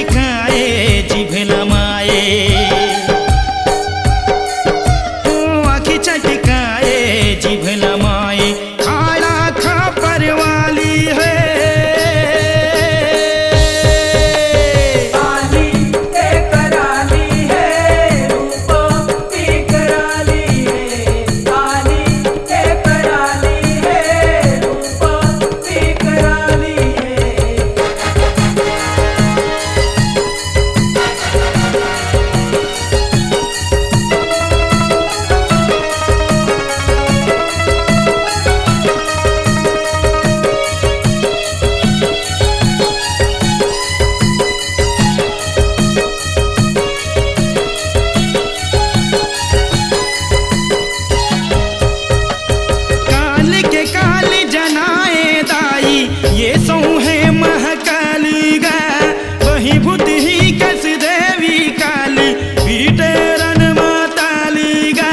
चटकाए जिभ लमाए, आँखी चटकाए जिभ लमाए, खाड़ा खापर वाली है। काली ते कराली है, रूप की कराली है। काली ते कराली है, रूप की कराली है। काल के काल जनाए दाई, ये सौ है महाकाली गा, वही भूत ही कस देवी काली, बीटे रन माताली गा।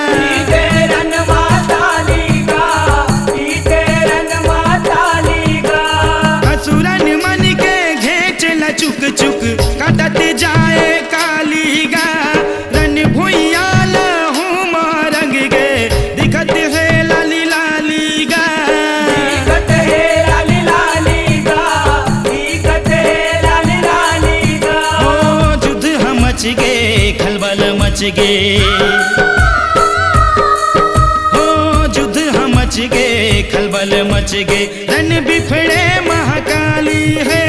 पीटे रन माताली गा, पीटे रन माताली गा। असुरन मन के घेच ल चुक चुक कटत जाए काली गा, रन भुइया लहू मारंग गे, दिखत है लाली लाली गा। दिखत है लाली लाली गा, दिखत है लाली लाली गा। ओ युद्ध हम मच गे, खलबल मच गे, हो युद्ध हम मच गे, खलबल मच गे, रन बिफड़े महाकाली है।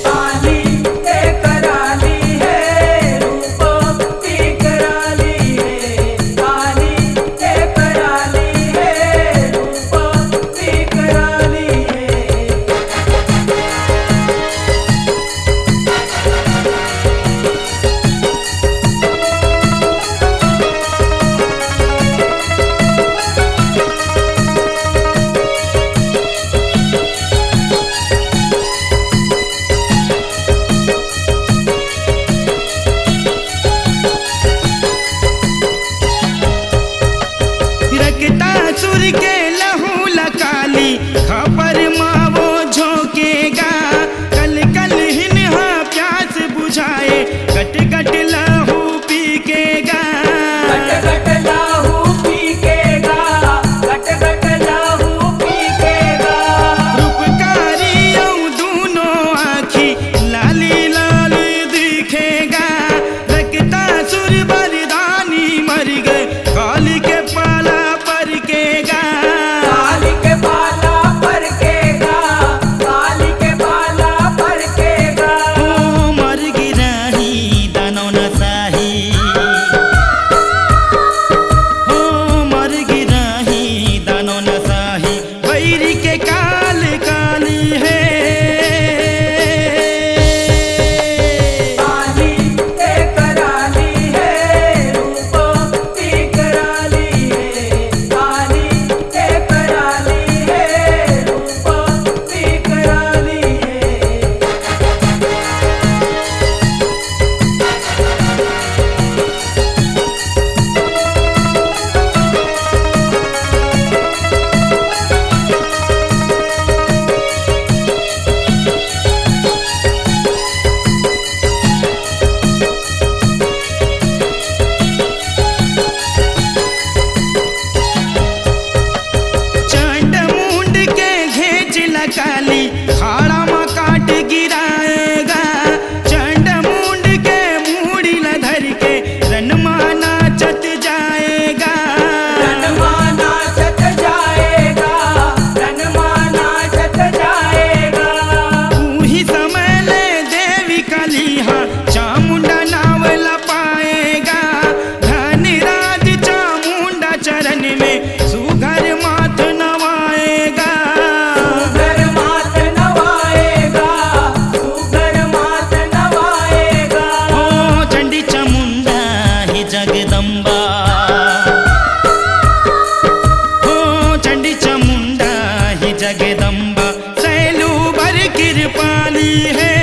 काली ते कराली है, रूप की कराली है। काली ते कराली है, रूप की कराली है। रक्तासुर के लहू लकाली, खपर मावो झोंकेगा, कल कल हिन्हा प्यास बुझाए, गट गट लहू पीकेगा। गट गट लाहू पीकेगा, गट गट लाहू पीकेगा। रूपकारी औ दूनों आँखी लाली लाल दिखेगा, रक्तासुर बरदानी मर गए, काली के पाला परकेगा। काली के बाला परकेगा, काली के बाला परकेगा। ओ मर गिराही दानव नसाही, हो मर गिराही दानव नसाही, बैरी के काल काली है। काली ते कराली है, रूप की कराली है। काली ते कराली है, रूप की कराली है। चंड मुंड के घेच लकाली, खाड़ा में काट गिराएगा, चंड मुंड के मूड़ी ल धर के, रन माना चत जाएगा। रनमाना चत जाएगा, रनमाना चत जाएगा। उही समय ले देवी कालिहा, चामुंडा नाव लपाएगा, धनराज चामुंडा चरण में सुघर माथ नवाएगा। सुगर मात नवाएगा, सुगर मात नवाएगा। ओ चंडी चामुंडा ही जगदम्बा, ओ चंडी चामुंडा ही जगदम्बा, सैलू भर कृपाली है।